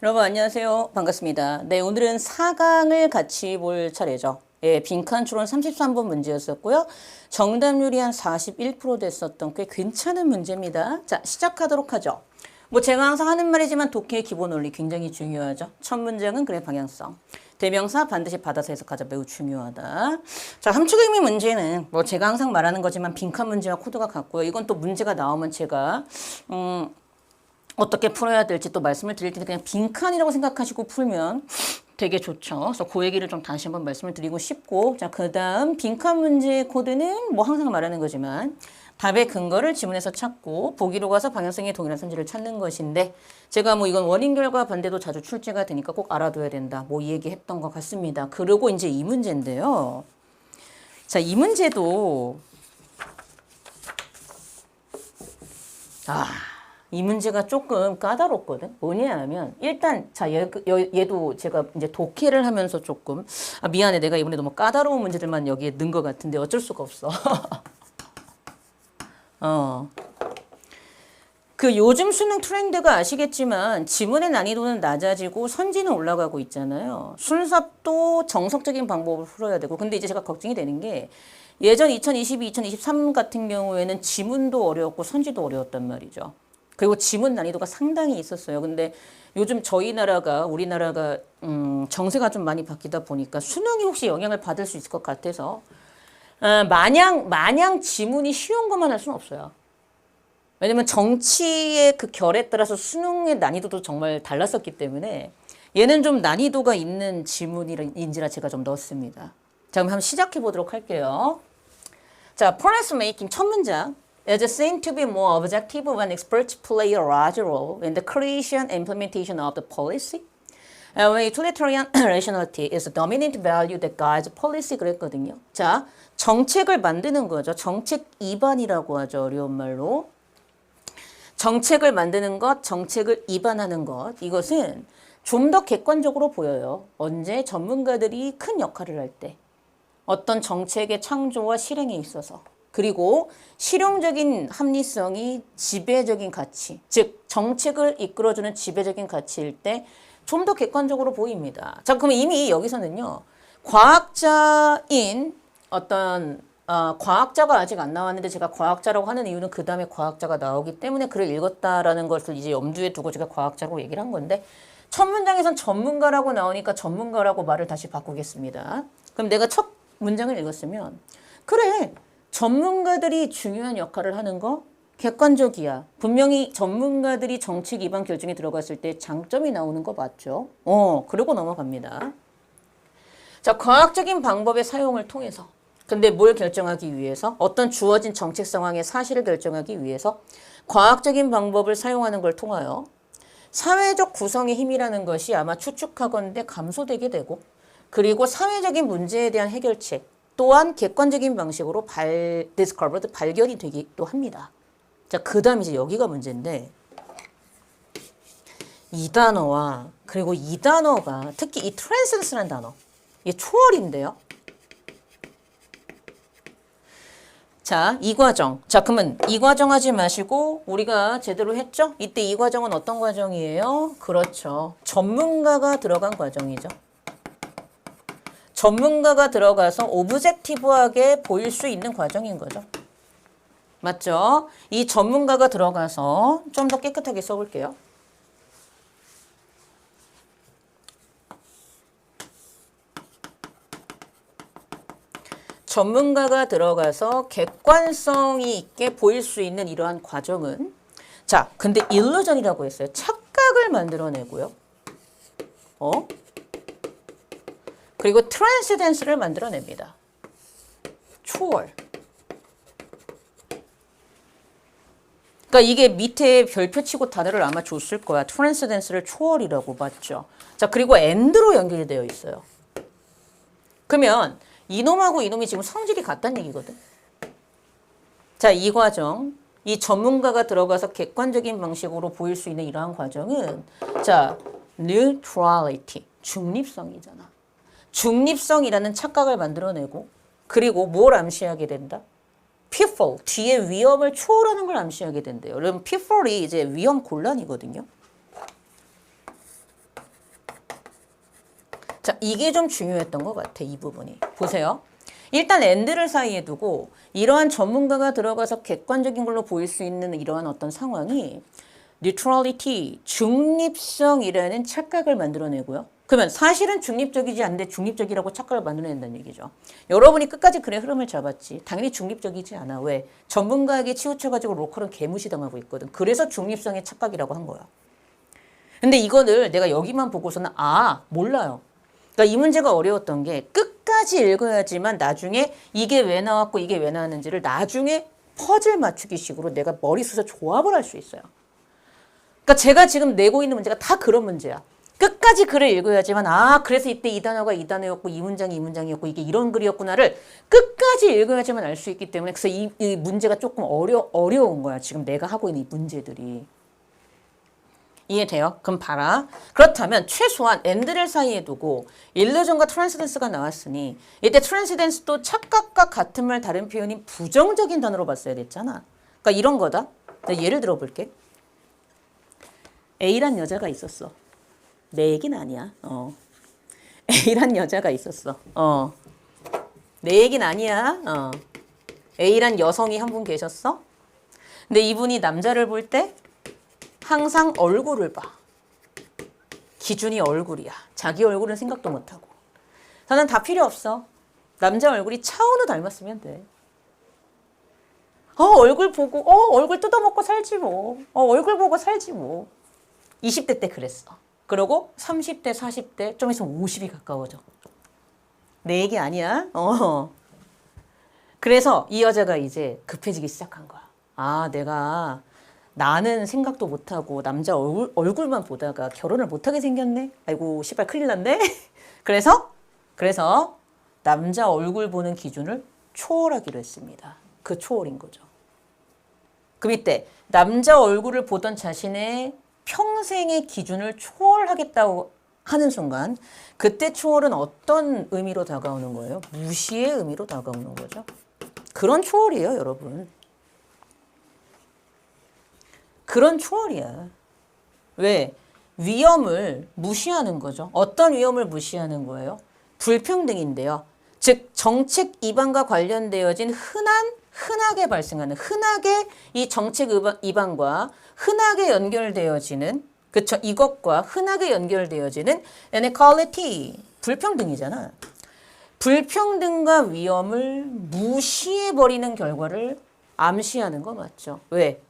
여러분 안녕하세요. 반갑습니다. 네, 오늘은 4강을 같이 볼 차례죠. 예, 빈칸 추론 33번 문제였었고요. 정답률이 한 41% 됐었던 꽤 괜찮은 문제입니다. 자, 시작하도록 하죠. 뭐 제가 항상 하는 말이지만 독해의 기본 원리 굉장히 중요하죠. 첫 문장은 그래 방향성. 대명사 반드시 받아서 해석하자 매우 중요하다. 자, 함축의미 문제는 뭐 제가 항상 말하는 거지만 빈칸 문제와 코드가 같고요. 이건 또 문제가 나오면 제가 어떻게 풀어야 될지 또 말씀을 드릴 텐데 그냥 빈칸이라고 생각하시고 풀면 되게 좋죠. 그래서 그 얘기를 좀 다시 한번 말씀을 드리고 싶고, 자, 그 다음 빈칸 문제의 코드는 뭐 항상 말하는 거지만 답의 근거를 지문에서 찾고 보기로 가서 방향성의 동일한 선지를 찾는 것인데, 제가 뭐 이건 원인 결과 반대도 자주 출제가 되니까 꼭 알아둬야 된다. 뭐 이 얘기 했던 것 같습니다. 그리고 이제 이 문제인데요. 자, 이 문제도 이 문제가 조금 까다롭거든. 뭐냐 하면 일단 자 얘도 제가 이제 독해를 하면서 조금 미안해 내가 이번에 너무 까다로운 문제들만 여기에 넣은 것 같은데 어쩔 수가 없어. 그 요즘 수능 트렌드가 아시겠지만 지문의 난이도는 낮아지고 선지는 올라가고 있잖아요. 순삽도 정석적인 방법을 풀어야 되고, 근데 이제 제가 걱정이 되는 게 예전 2022, 2023 같은 경우에는 지문도 어려웠고 선지도 어려웠단 말이죠. 그리고 지문 난이도가 상당히 있었어요. 근데 요즘 우리나라가 정세가 좀 많이 바뀌다 보니까 수능이 혹시 영향을 받을 수 있을 것 같아서 마냥 지문이 쉬운 것만 할 수는 없어요. 왜냐면 정치의 그 결에 따라서 수능의 난이도도 정말 달랐었기 때문에 얘는 좀 난이도가 있는 지문인지라 제가 좀 넣었습니다. 자, 그럼 한번 시작해 보도록 할게요. 자, policy making 첫 문장. It is seen to be more objective when experts play a larger role in the creation and implementation of the policy. And when utilitarian rationality is the dominant value that guides policy 그랬거든요. 자, 정책을 만드는 거죠. 정책 입안이라고 하죠. 어려운 말로. 정책을 만드는 것, 정책을 입안하는 것. 이것은 좀 더 객관적으로 보여요. 언제 전문가들이 큰 역할을 할 때. 어떤 정책의 창조와 실행에 있어서. 그리고 실용적인 합리성이 지배적인 가치, 즉 정책을 이끌어주는 지배적인 가치일 때 좀 더 객관적으로 보입니다. 자, 그럼 이미 여기서는요. 과학자인 어떤 과학자가 아직 안 나왔는데 제가 과학자라고 하는 이유는 그 다음에 과학자가 나오기 때문에 글을 읽었다라는 것을 이제 염두에 두고 제가 과학자라고 얘기를 한 건데, 첫 문장에선 전문가라고 나오니까 전문가라고 말을 다시 바꾸겠습니다. 그럼 내가 첫 문장을 읽었으면 그래, 전문가들이 중요한 역할을 하는 거 객관적이야. 분명히 전문가들이 정책 입안 결정에 들어갔을 때 장점이 나오는 거 맞죠? 그러고 넘어갑니다. 자, 과학적인 방법의 사용을 통해서. 근데 뭘 결정하기 위해서? 어떤 주어진 정책 상황의 사실을 결정하기 위해서 과학적인 방법을 사용하는 걸 통하여 사회적 구성의 힘이라는 것이 아마 추측하건대 감소되게 되고, 그리고 사회적인 문제에 대한 해결책 또한 객관적인 방식으로 discovered, 발견이 되기도 합니다. 자, 그 다음 이제 여기가 문제인데, 이 단어와 그리고 이 단어가 특히 이 transcendence라는 단어, 이게 초월인데요. 자, 이 과정. 자, 그러면 이 과정 하지 마시고 우리가 제대로 했죠? 이때 이 과정은 어떤 과정이에요? 그렇죠. 전문가가 들어간 과정이죠. 전문가가 들어가서 오브젝티브하게 보일 수 있는 과정인 거죠. 맞죠? 이 전문가가 들어가서 좀 더 깨끗하게 써볼게요. 전문가가 들어가서 객관성이 있게 보일 수 있는 이러한 과정은, 자, 근데 일루전이라고 했어요. 착각을 만들어내고요. 그리고 트랜스덴스를 만들어냅니다. 초월. 그러니까 이게 밑에 별표 치고 단어를 아마 줬을 거야. 트랜스덴스를 초월이라고 봤죠. 자, 그리고 엔드로 연결되어 있어요. 그러면 이놈하고 이놈이 지금 성질이 같다는 얘기거든. 자, 이 과정, 이 전문가가 들어가서 객관적인 방식으로 보일 수 있는 이러한 과정은, 자, neutrality, 중립성이잖아. 중립성이라는 착각을 만들어내고, 그리고 뭘 암시하게 된다? pitfall, 뒤에 위험을 초월하는 걸 암시하게 된대요. 여러분, pitfall이 이제 위험 곤란이거든요. 자, 이게 좀 중요했던 것 같아, 이 부분이. 보세요. 일단 and를 사이에 두고 이러한 전문가가 들어가서 객관적인 걸로 보일 수 있는 이러한 어떤 상황이 neutrality, 중립성이라는 착각을 만들어내고요. 그러면 사실은 중립적이지 않는데 중립적이라고 착각을 만들어낸다는 얘기죠. 여러분이 끝까지 그래 흐름을 잡았지. 당연히 중립적이지 않아. 왜? 전문가에게 치우쳐가지고 로컬은 개무시당하고 있거든. 그래서 중립성의 착각이라고 한 거야. 근데 이거를 내가 여기만 보고서는 몰라요. 그러니까 이 문제가 어려웠던 게 끝까지 읽어야지만 나중에 이게 왜 나왔고 이게 왜 나왔는지를 나중에 퍼즐 맞추기 식으로 내가 머릿속에서 조합을 할 수 있어요. 그러니까 제가 지금 내고 있는 문제가 다 그런 문제야. 끝까지 글을 읽어야지만 그래서 이때 이 단어가 이 단어였고 이 문장이 이 문장이었고 이게 이런 글이었구나를 끝까지 읽어야지만 알 수 있기 때문에 그래서 이 문제가 조금 어려운 거야. 지금 내가 하고 있는 이 문제들이. 이해돼요? 그럼 봐라. 그렇다면 최소한 and를 사이에 두고 illusion과 transidence가 나왔으니 이때 transidence도 착각과 같은 말 다른 표현인 부정적인 단어로 봤어야 됐잖아. 그러니까 이런 거다. 예를 들어 볼게. A란 여자가 있었어. 내 얘기는 아니야. A란 여자가 있었어. 내 얘기는 아니야. A란 여성이 한 분 계셨어. 근데 이분이 남자를 볼 때 항상 얼굴을 봐. 기준이 얼굴이야. 자기 얼굴은 생각도 못하고. 나는 다 필요 없어. 남자 얼굴이 차은우 닮았으면 돼. 얼굴 보고 얼굴 뜯어먹고 살지 뭐. 얼굴 보고 살지 뭐. 20대 때 그랬어. 그러고 30대, 40대, 좀 있으면 50이 가까워져. 내 얘기 아니야. 그래서 이 여자가 이제 급해지기 시작한 거야. 나는 생각도 못하고 남자 얼굴만 보다가 결혼을 못하게 생겼네. 아이고 씨발 큰일 났네. 그래서 남자 얼굴 보는 기준을 초월하기로 했습니다. 그 초월인 거죠. 그럼 이때 남자 얼굴을 보던 자신의 평생의 기준을 초월하겠다고 하는 순간 그때 초월은 어떤 의미로 다가오는 거예요? 무시의 의미로 다가오는 거죠. 그런 초월이에요, 여러분. 그런 초월이야. 왜? 위험을 무시하는 거죠. 어떤 위험을 무시하는 거예요? 불평등인데요. 즉 정책 이반과 관련되어진 흔하게 발생하는 흔하게 이 정책 이반과 흔하게 연결되어지는 그쵸 이것과 흔하게 연결되어지는 inequality 불평등이잖아. 불평등과 위험을 무시해버리는 결과를 암시하는 거 맞죠? 왜?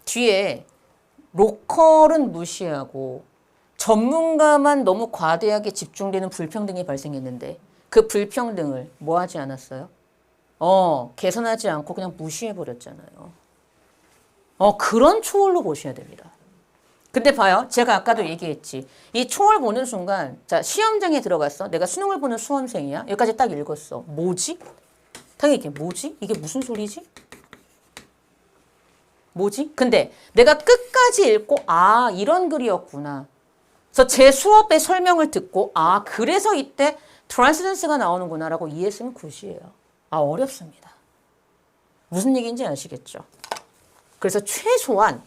뒤에 로컬은 무시하고 전문가만 너무 과대하게 집중되는 불평등이 발생했는데 그 불평등을 뭐 하지 않았어요? 개선하지 않고 그냥 무시해버렸잖아요. 그런 초월로 보셔야 됩니다. 근데 봐요. 제가 아까도 얘기했지. 이 초월 보는 순간, 자, 시험장에 들어갔어. 내가 수능을 보는 수험생이야. 여기까지 딱 읽었어. 뭐지? 당연히 이게 뭐지? 이게 무슨 소리지? 뭐지? 근데 내가 끝까지 읽고, 이런 글이었구나. 그래서 제 수업의 설명을 듣고, 그래서 이때 트랜스던스가 나오는구나라고 이해했으면 굿이에요. 어렵습니다. 무슨 얘기인지 아시겠죠? 그래서 최소한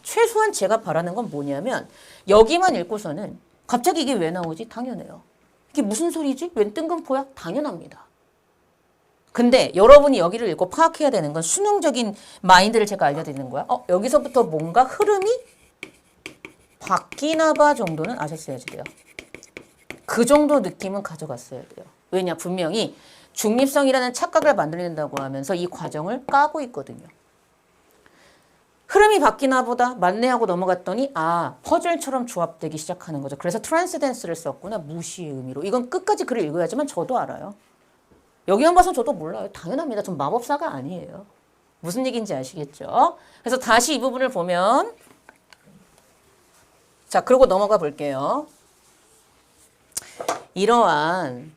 제가 바라는 건 뭐냐면 여기만 읽고서는 갑자기 이게 왜 나오지? 당연해요. 이게 무슨 소리지? 웬 뜬금포야? 당연합니다. 근데 여러분이 여기를 읽고 파악해야 되는 건 수능적인 마인드를 제가 알려드리는 거야. 여기서부터 뭔가 흐름이 바뀌나 봐 정도는 아셨어야지 돼요. 그 정도 느낌은 가져갔어야 돼요. 왜냐? 분명히 중립성이라는 착각을 만들어낸다고 하면서 이 과정을 까고 있거든요. 흐름이 바뀌나 보다 만내하고 넘어갔더니 퍼즐처럼 조합되기 시작하는 거죠. 그래서 트랜스덴스를 썼구나. 무시의 의미로. 이건 끝까지 글을 읽어야지만 저도 알아요. 여기만 봐서 저도 몰라요. 당연합니다. 전 마법사가 아니에요. 무슨 얘기인지 아시겠죠? 그래서 다시 이 부분을 보면 자, 그러고 넘어가 볼게요. 이러한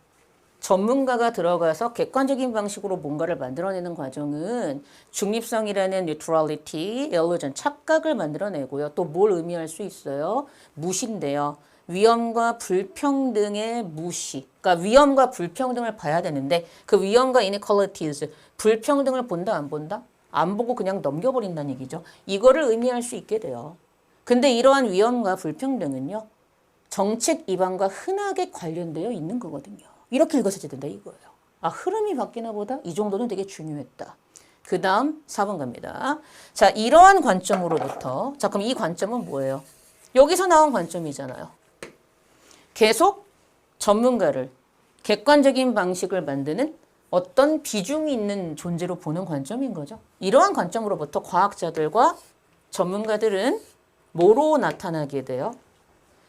전문가가 들어가서 객관적인 방식으로 뭔가를 만들어내는 과정은 중립성이라는 neutrality, illusion, 착각을 만들어내고요. 또 뭘 의미할 수 있어요? 무시인데요. 위험과 불평등의 무시. 그러니까 위험과 불평등을 봐야 되는데 그 위험과 inequalities, 불평등을 본다 안 본다? 안 보고 그냥 넘겨버린다는 얘기죠. 이거를 의미할 수 있게 돼요. 근데 이러한 위험과 불평등은요. 정책 입안과 흔하게 관련되어 있는 거거든요. 이렇게 읽어서야 된다 이거예요. 아, 흐름이 바뀌나 보다? 이 정도는 되게 중요했다. 그 다음 4번 갑니다. 자, 이러한 관점으로부터, 자, 그럼 이 관점은 뭐예요? 여기서 나온 관점이잖아요. 계속 전문가를 객관적인 방식을 만드는 어떤 비중이 있는 존재로 보는 관점인 거죠. 이러한 관점으로부터 과학자들과 전문가들은 뭐로 나타나게 돼요?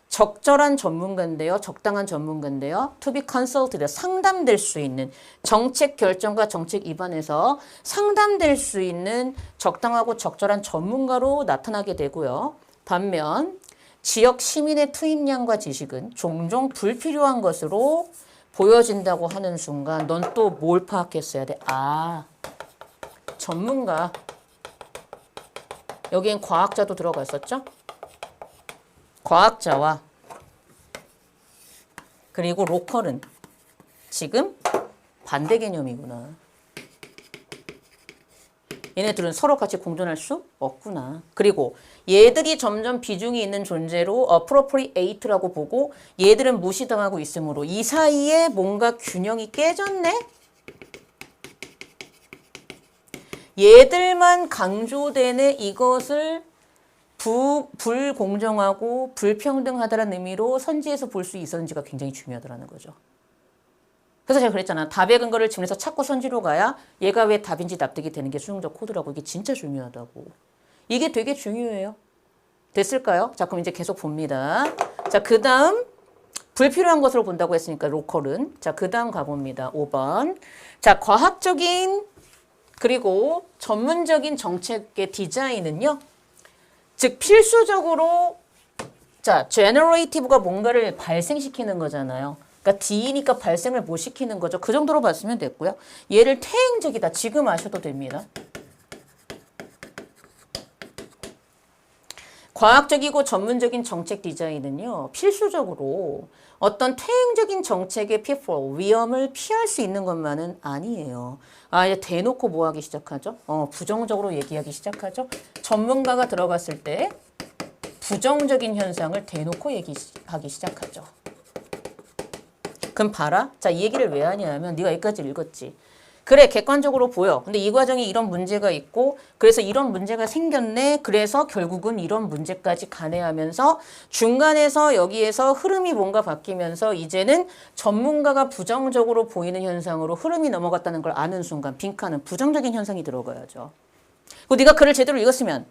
적절한 전문가인데요. 적당한 전문가인데요. To be consulted, 상담될 수 있는 정책 결정과 정책 입안에서 상담될 수 있는 적당하고 적절한 전문가로 나타나게 되고요. 반면 지역 시민의 투입량과 지식은 종종 불필요한 것으로 보여진다고 하는 순간 넌 또 뭘 파악했어야 돼? 아, 전문가. 여기엔 과학자도 들어가 있었죠? 과학자와 그리고 로컬은 지금 반대 개념이구나. 얘네들은 서로 같이 공존할 수 없구나. 그리고 얘들이 점점 비중이 있는 존재로 appropriate라고 보고 얘들은 무시당하고 있으므로 이 사이에 뭔가 균형이 깨졌네? 얘들만 강조되네. 이것을 불공정하고 불평등하다는 의미로 선지에서 볼 수 있었는지가 굉장히 중요하다는 거죠. 그래서 제가 그랬잖아. 답의 근거를 지문에서 찾고 선지로 가야 얘가 왜 답인지 납득이 되는 게 수능적 코드라고. 이게 진짜 중요하다고. 이게 되게 중요해요. 됐을까요? 자, 그럼 이제 계속 봅니다. 자, 그 다음 불필요한 것으로 본다고 했으니까 로컬은. 자, 그 다음 가봅니다. 5번. 자, 과학적인 그리고 전문적인 정책의 디자인은요. 즉 필수적으로 자, generative가 뭔가를 발생시키는 거잖아요. 그러니까 D니까 발생을 못 시키는 거죠. 그 정도로 봤으면 됐고요. 얘를 퇴행적이다. 지금 아셔도 됩니다. 과학적이고 전문적인 정책 디자인은요. 필수적으로 어떤 퇴행적인 정책의 pitfall, 위험을 피할 수 있는 것만은 아니에요. 아, 이제 대놓고 뭐 하기 시작하죠? 부정적으로 얘기하기 시작하죠. 전문가가 들어갔을 때 부정적인 현상을 대놓고 얘기하기 시작하죠. 그럼 봐라. 자, 이 얘기를 왜 하냐면 네가 여기까지 읽었지. 그래, 객관적으로 보여. 근데 이 과정에 이런 문제가 있고 그래서 이런 문제가 생겼네. 그래서 결국은 이런 문제까지 간해하면서 중간에서 여기에서 흐름이 뭔가 바뀌면서 이제는 전문가가 부정적으로 보이는 현상으로 흐름이 넘어갔다는 걸 아는 순간 빈칸은 부정적인 현상이 들어가야죠. 그리고 네가 글을 제대로 읽었으면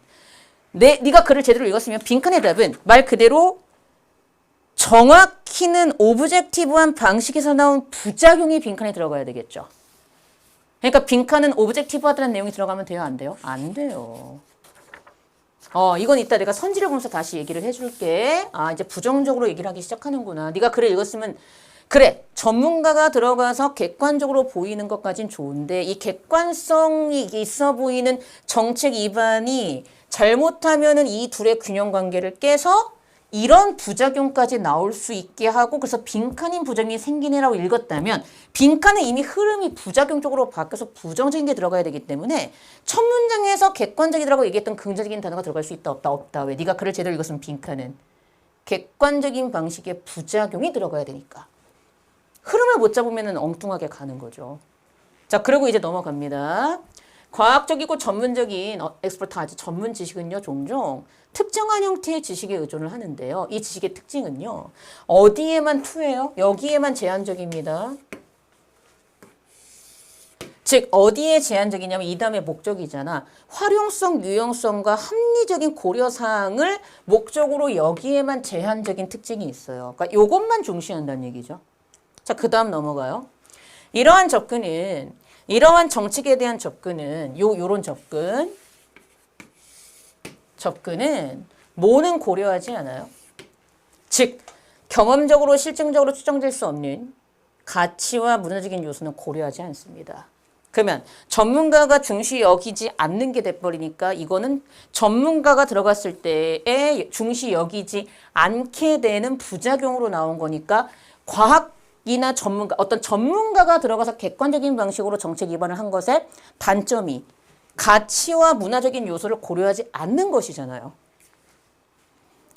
네가 글을 제대로 읽었으면 빈칸의 답은 말 그대로 정확히는 오브젝티브한 방식에서 나온 부작용이 빈칸에 들어가야 되겠죠. 그러니까 빈칸은 오브젝티브하다는 내용이 들어가면 돼요? 안 돼요? 안 돼요. 이건 이따 내가 선지를 보면서 다시 얘기를 해줄게. 아, 이제 부정적으로 얘기를 하기 시작하는구나. 네가 글을 읽었으면 그래, 전문가가 들어가서 객관적으로 보이는 것까진 좋은데 이 객관성이 있어 보이는 정책 입안이 잘못하면은 이 둘의 균형 관계를 깨서 이런 부작용까지 나올 수 있게 하고 그래서 빈칸인 부작용이 생기네라고 읽었다면 빈칸에 이미 흐름이 부작용 쪽으로 바뀌어서 부정적인 게 들어가야 되기 때문에 첫 문장에서 객관적이라고 얘기했던 긍정적인 단어가 들어갈 수 있다 없다 없다. 왜? 네가 글을 제대로 읽었으면 빈칸은 객관적인 방식의 부작용이 들어가야 되니까. 흐름을 못 잡으면 엉뚱하게 가는 거죠. 자, 그리고 이제 넘어갑니다. 과학적이고 전문적인 엑스퍼트하지 전문 지식은요. 종종 특정한 형태의 지식에 의존을 하는데요. 이 지식의 특징은요. 어디에만 투해요? 여기에만 제한적입니다. 즉 어디에 제한적이냐면 이 다음에 목적이잖아. 활용성, 유용성과 합리적인 고려사항을 목적으로 여기에만 제한적인 특징이 있어요. 그러니까 요것만 중시한다는 얘기죠. 자, 그 다음 넘어가요. 이러한 정책에 대한 접근은 요런 접근은 뭐는 고려하지 않아요. 즉 경험적으로 실증적으로 추정될 수 없는 가치와 문화적인 요소는 고려하지 않습니다. 그러면 전문가가 중시 여기지 않는 게 돼버리니까 이거는 전문가가 들어갔을 때에 중시 여기지 않게 되는 부작용으로 나온 거니까 과학이나 어떤 전문가가 들어가서 객관적인 방식으로 정책 입안을 한 것의 단점이 가치와 문화적인 요소를 고려하지 않는 것이잖아요.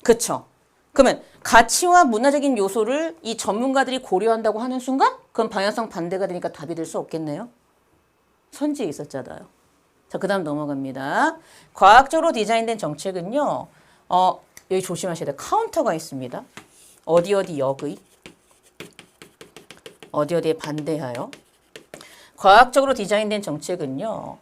그쵸? 그러면 가치와 문화적인 요소를 이 전문가들이 고려한다고 하는 순간 그럼 방향성 반대가 되니까 답이 될 수 없겠네요. 선지에 있었잖아요. 자, 그 다음 넘어갑니다. 과학적으로 디자인된 정책은요. 여기 조심하셔야 돼요. 카운터가 있습니다. 어디 역의 어디에 반대하여. 과학적으로 디자인된 정책은요.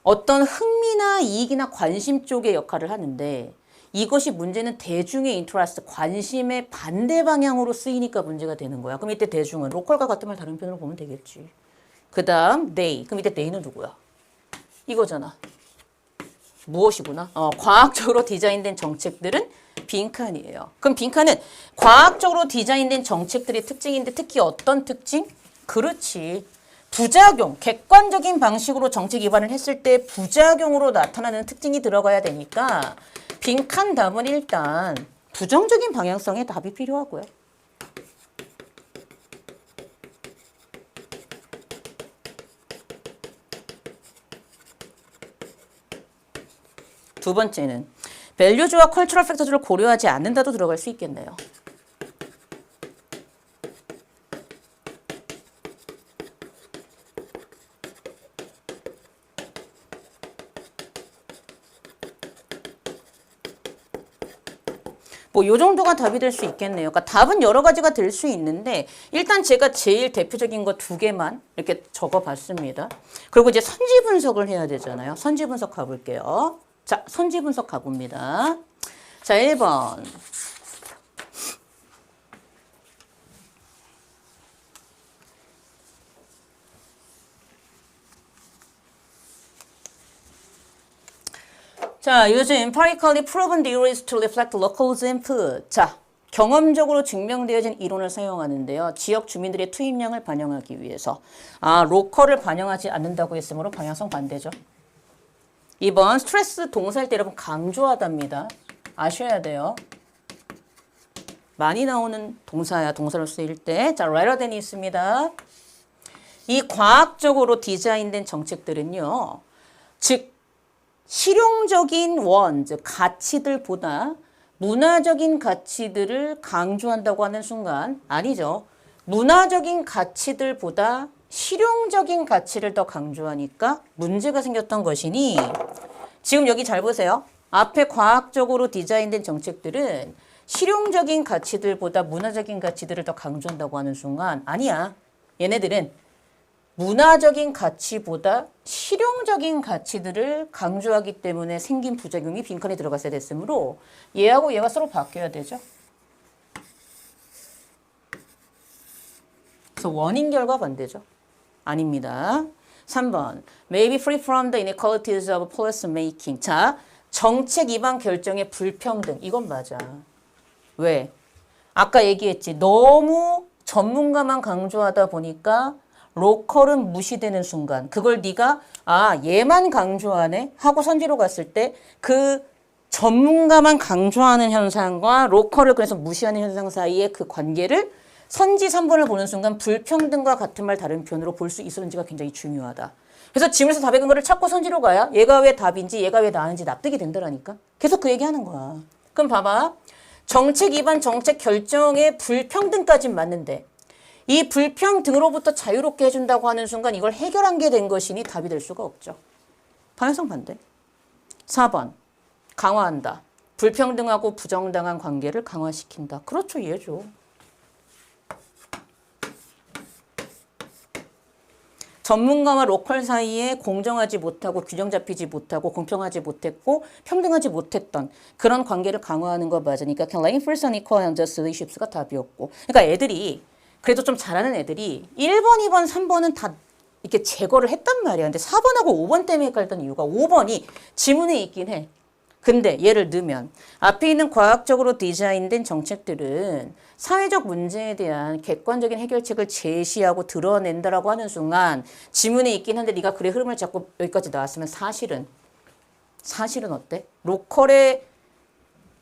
어떤 흥미나 이익이나 관심 쪽의 역할을 하는데 이것이 문제는 대중의 인트러스트, 관심의 반대 방향으로 쓰이니까 문제가 되는 거야. 그럼 이때 대중은 로컬과 같은 말 다른 편으로 보면 되겠지. 그 다음 they. 그럼 이때 they는 누구야? 이거잖아. 무엇이구나? 과학적으로 디자인된 정책들은 빈칸이에요. 그럼 빈칸은 과학적으로 디자인된 정책들의 특징인데 특히 어떤 특징? 그렇지. 부작용, 객관적인 방식으로 정책 기반을 했을 때 부작용으로 나타나는 특징이 들어가야 되니까 빈칸 답은 일단 부정적인 방향성의 답이 필요하고요. 두 번째는 밸류즈와 컬처럴 팩터들을 고려하지 않는다도 들어갈 수 있겠네요. 뭐 요 정도가 답이 될 수 있겠네요. 그러니까 답은 여러 가지가 될 수 있는데 일단 제가 제일 대표적인 거 두 개만 이렇게 적어봤습니다. 그리고 이제 선지 분석을 해야 되잖아요. 선지 분석 가볼게요. 자, 선지 분석 가봅니다. 자, 1번. 자, use empirically proven theories to reflect locals input. 자, 경험적으로 증명되어진 이론을 사용하는데요. 지역 주민들의 투입량을 반영하기 위해서. 로컬을 반영하지 않는다고 했으므로 방향성 반대죠. 2번, 스트레스 동사일 때 여러분 강조하답니다. 아셔야 돼요. 많이 나오는 동사야, 동사로 쓰일 때. 자, rather than이 있습니다. 이 과학적으로 디자인된 정책들은요. 즉, 실용적인 원, 즉 가치들보다 문화적인 가치들을 강조한다고 하는 순간 아니죠. 문화적인 가치들보다 실용적인 가치를 더 강조하니까 문제가 생겼던 것이니 지금 여기 잘 보세요. 앞에 과학적으로 디자인된 정책들은 실용적인 가치들보다 문화적인 가치들을 더 강조한다고 하는 순간 아니야. 얘네들은 문화적인 가치보다 실용적인 가치들을 강조하기 때문에 생긴 부작용이 빈칸에 들어갔어야 됐으므로 얘하고 얘가 서로 바뀌어야 되죠. 그래서 원인 결과 반대죠. 아닙니다. 3번. May be free from the inequalities of policy making. 자, 정책 위반 결정의 불평등. 이건 맞아. 왜? 아까 얘기했지. 너무 전문가만 강조하다 보니까 로컬은 무시되는 순간 그걸 네가 얘만 강조하네 하고 선지로 갔을 때 그 전문가만 강조하는 현상과 로컬을 그래서 무시하는 현상 사이의 그 관계를 선지 3번을 보는 순간 불평등과 같은 말 다른 표현으로 볼 수 있었는지가 굉장히 중요하다. 그래서 지문에서 답의 근거를 찾고 선지로 가야 얘가 왜 답인지 얘가 왜 나은지 납득이 된다라니까. 계속 그 얘기하는 거야. 그럼 봐봐. 정책 위반 정책 결정의 불평등까지는 맞는데 이 불평등으로부터 자유롭게 해준다고 하는 순간 이걸 해결한 게 된 것이니 답이 될 수가 없죠. 방향성 반대. 4번. 강화한다. 불평등하고 부정당한 관계를 강화시킨다. 그렇죠. 얘죠. 전문가와 로컬 사이에 공정하지 못하고 균형 잡히지 못하고 공평하지 못했고 평등하지 못했던 그런 관계를 강화하는 거 맞으니까 can reinforce unequal and unjust relationships 답이었고 그러니까 애들이 그래도 좀 잘하는 애들이 1번, 2번, 3번은 다 이렇게 제거를 했단 말이야. 근데 4번하고 5번 때문에 헷갈렸던 이유가 5번이 지문에 있긴 해. 근데 예를 들면 앞에 있는 과학적으로 디자인된 정책들은 사회적 문제에 대한 객관적인 해결책을 제시하고 드러낸다라고 하는 순간 지문에 있긴 한데 네가 글의 흐름을 잡고 여기까지 나왔으면 사실은 어때? 로컬의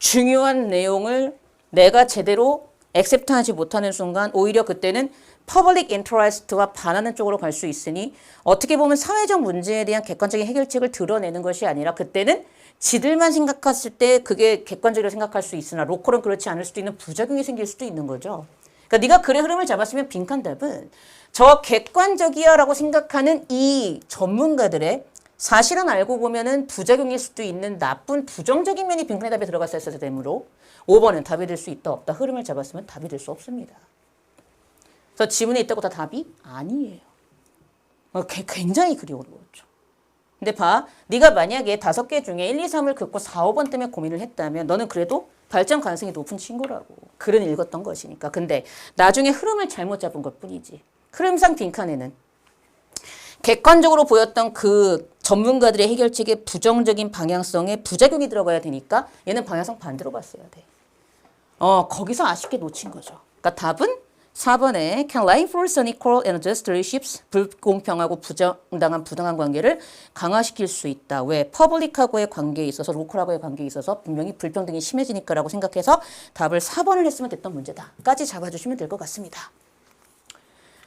중요한 내용을 내가 제대로 액셉트하지 못하는 순간 오히려 그때는 퍼블릭 인터레스트와 반하는 쪽으로 갈 수 있으니 어떻게 보면 사회적 문제에 대한 객관적인 해결책을 드러내는 것이 아니라 그때는 지들만 생각했을 때 그게 객관적으로 생각할 수 있으나 로컬은 그렇지 않을 수도 있는 부작용이 생길 수도 있는 거죠. 그러니까 네가 글의 흐름을 잡았으면 빈칸 답은 저 객관적이야라고 생각하는 이 전문가들의 사실은 알고 보면은 부작용일 수도 있는 나쁜 부정적인 면이 빈칸의 답에 들어갔어야 되므로 5번은 답이 될 수 있다 없다 흐름을 잡았으면 답이 될 수 없습니다. 그래서 지문에 있다고 다 답이 아니에요. 굉장히 그리 어려웠죠. 근데 봐, 네가 만약에 5개 중에 1, 2, 3을 긋고 4, 5번 때문에 고민을 했다면 너는 그래도 발전 가능성이 높은 친구라고. 글은 읽었던 것이니까. 근데 나중에 흐름을 잘못 잡은 것뿐이지. 흐름상 빈칸에는 객관적으로 보였던 그 전문가들의 해결책의 부정적인 방향성에 부작용이 들어가야 되니까 얘는 방향성 반대로 봤어야 돼. 거기서 아쉽게 놓친 거죠. 그러니까 답은 4번에 Can reinforce unequal and unjust relationships? 불공평하고 부당한 관계를 강화시킬 수 있다. 왜? 퍼블릭하고의 관계에 있어서 로컬하고의 관계에 있어서 분명히 불평등이 심해지니까라고 생각해서 답을 4번을 했으면 됐던 문제다. 까지 잡아주시면 될 것 같습니다.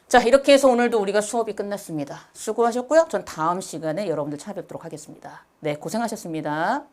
자, 이렇게 해서 오늘도 우리가 수업이 끝났습니다. 수고하셨고요. 전 다음 시간에 여러분들 찾아뵙도록 하겠습니다. 네, 고생하셨습니다.